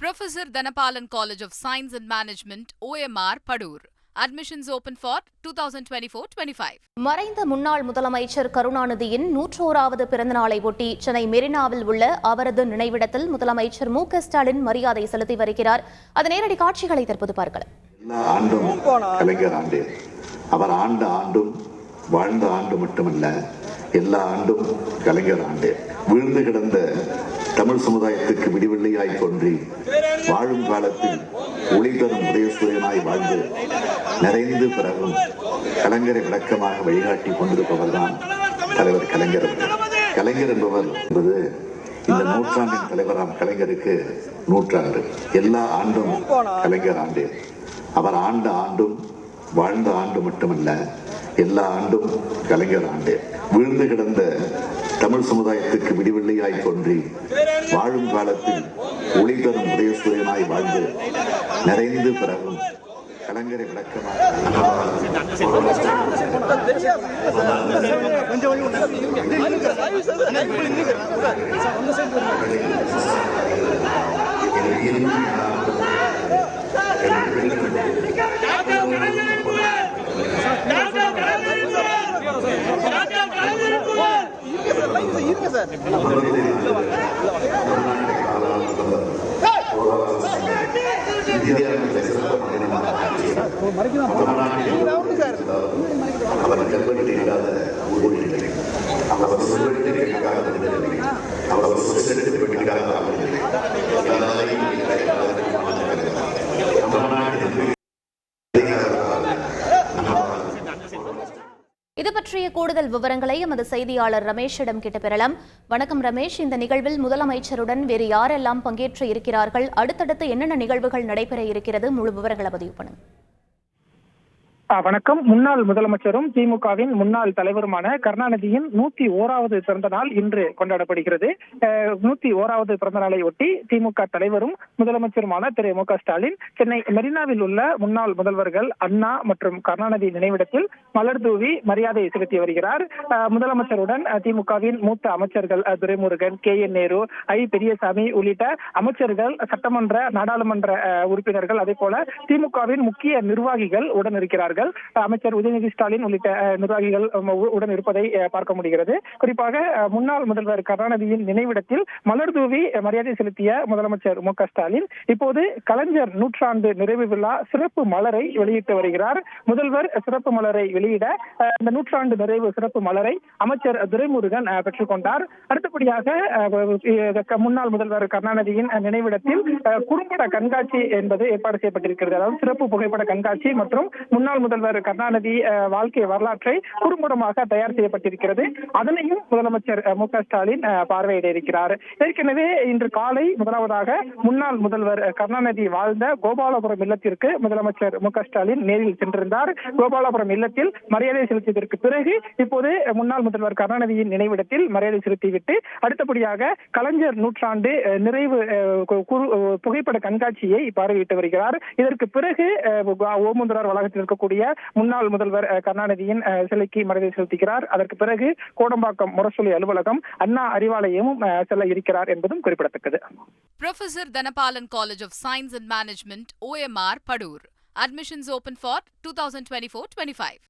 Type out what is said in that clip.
Professor Dhanapalan College of Science and Management, OMR, Padur. Admissions open for 2024-25. மறைந்த முன்னாள் முதலமைச்சர் கருணாநிதியின் 101வது பிறந்தநாளை ஒட்டி சென்னை மெரினாவில் உள்ள அவரது நினைவிடத்தில் முதலமைச்சர் மு.க.ஸ்டாலின் மரியாதை செலுத்தி வருகிறார். அதன் நேரடி காட்சிகளை தற்போது பார்க்கலாம். ஆண்டும் கலைஞர் ஆண்டு. அவர் ஆண்ட ஆண்டும் வாழ்ந்த ஆண்டு மட்டுமல்ல, எல்லா ஆண்டும் கலைஞர் ஆண்டு. வீழ்ந்து கிடந்த தமிழ் சமுதாயத்துக்கு விடிவெள்ளியாய் தோன்றி வாழும் காலத்தில் ஒளி தரும் உதயசூரியனாய் வாழ்ந்து நிறைந்து பிறகும் கலைஞரை விளக்கமாக வழிகாட்டி கொண்டிருப்பவர்தான் தலைவர் கலைஞர். கலைஞர் என்பவர் என்பது இந்த நூற்றாண்டின் தலைவராம் கலைஞருக்கு நூற்றாண்டு. எல்லா ஆண்டும் கலைஞர் ஆண்டு. அவர் ஆண்ட ஆண்டும் வாழ்ந்த ஆண்டு மட்டுமல்ல, எல்லா ஆண்டும் கலைஞர் ஆண்டு. வீழ்ந்து கிடந்த தமிழ் சமுதாயத்துக்கு விடிவெள்ளியாய் தோன்றி வாழும் காலத்தில் ஒளி தரும் உதயசூரியனாய் வாழ்ந்து நிறைந்து பிறகும் கலைஞரை விளக்கமாக அவர் கல்வெட்டு இல்லாத ஊழியர்கள், அவர் சொல்வெட்டு கேட்காத மனிதர்கள், அவர் சொசெட்டு பெட்டிக்காத இது பற்றிய கூடுதல் விவரங்களை எமது செய்தியாளர் ரமேஷிடம் கேட்டு பெறலாம். வணக்கம் ரமேஷ், இந்த நிகழ்வில் முதலமைச்சருடன் வேறு யாரெல்லாம் பங்கேற்று இருக்கிறார்கள், அடுத்தடுத்து என்னென்ன நிகழ்வுகள் நடைபெற இருக்கிறது, முழு விவரங்களை பதிவு பண்ணுங்க. வணக்கம். முன்னாள் முதலமைச்சரும் திமுகவின் முன்னாள் தலைவருமான கருணாநிதியின் 101வது பிறந்த நாள் இன்று கொண்டாடப்படுகிறது. 101வது பிறந்த நாளை ஒட்டி திமுக தலைவரும் முதலமைச்சருமான திரு மு.க.ஸ்டாலின் சென்னை மெரினாவில் உள்ள முன்னாள் முதல்வர்கள் அண்ணா மற்றும் கருணாநிதி நினைவிடத்தில் மலர் தூவி மரியாதை செலுத்தி வருகிறார். முதலமைச்சருடன் திமுகவின் மூத்த அமைச்சர்கள் துரைமுருகன், கே.என். நேரு, ஐ. பெரியசாமி உள்ளிட்ட அமைச்சர்கள், சட்டமன்ற நாடாளுமன்ற உறுப்பினர்கள், அதே போல திமுகவின் முக்கிய நிர்வாகிகள் உடன் இருக்கிறார்கள். அமைச்சர் உதயநிதி ஸ்டாலின் உள்ளிட்ட நிர்வாகிகள் உடன் இருப்பதை பார்க்க முடிகிறது. குறிப்பாக முன்னாள் முதல்வர் கருணாநிதியின் நினைவிடத்தில் மலர் தூவி மரியாதை செலுத்திய முதலமைச்சர் மு.க.ஸ்டாலின் இப்போது கலைஞர் நூற்றாண்டு நிறைவு விழா சிறப்பு மலரை வெளியிட்டு வருகிறார். முதல்வர் சிறப்பு மலரை வெளியிட இந்த நூற்றாண்டு நிறைவு சிறப்பு மலரை அமைச்சர் துரைமுருகன் பெற்றுக் கொண்டார். அடுத்தபடியாக முன்னாள் முதல்வர் கருணாநிதியின் நினைவிடத்தில் குறும்பட கண்காட்சி என்பது ஏற்பாடு செய்யப்பட்டிருக்கிறது. அதாவது சிறப்பு புகைப்பட கண்காட்சி மற்றும் முன்னாள் முதல்வர் கருணாநிதி வாழ்க்கை வரலாற்றை குறும்படமாக தயார் செய்யப்பட்டிருக்கிறது. அதனையும் முதலமைச்சர் மு.க.ஸ்டாலின் பார்வையிட இருக்கிறார். ஏற்கனவே இன்று காலை முதலாவதாக முன்னாள் முதல்வர் கருணாநிதி வாழ்ந்த கோபாலபுரம் இல்லத்திற்கு முதலமைச்சர் மு.க.ஸ்டாலின் நேரில் சென்றிருந்தார். கோபாலபுரம் இல்லத்தில் மரியாதை செலுத்தியதற்கு பிறகு இப்போது முன்னாள் முதல்வர் கருணாநிதியின் நினைவிடத்தில் மரியாதை செலுத்திவிட்டு அடுத்தபடியாக கலைஞர் நூற்றாண்டு நிறைவு புகைப்பட கண்காட்சியை பார்வையிட்டு வருகிறார். இதற்கு பிறகு ஓமந்தூரார் வளாகத்தில் இருக்கக்கூடிய முன்னாள் முதல்வர் கருணாநிதியின் சிலைக்கு மரியாதை செலுத்துகிறார். அதற்கு பிறகு கோடம்பாக்கம் முரசொலி அலுவலகம், அண்ணா அறிவாலயமும் செல்ல இருக்கிறார் என்பதும் குறிப்பிடத்தக்கது. Professor Dhanapalan College of Science and Management, OMR, Padur. Admissions open for 2024-25.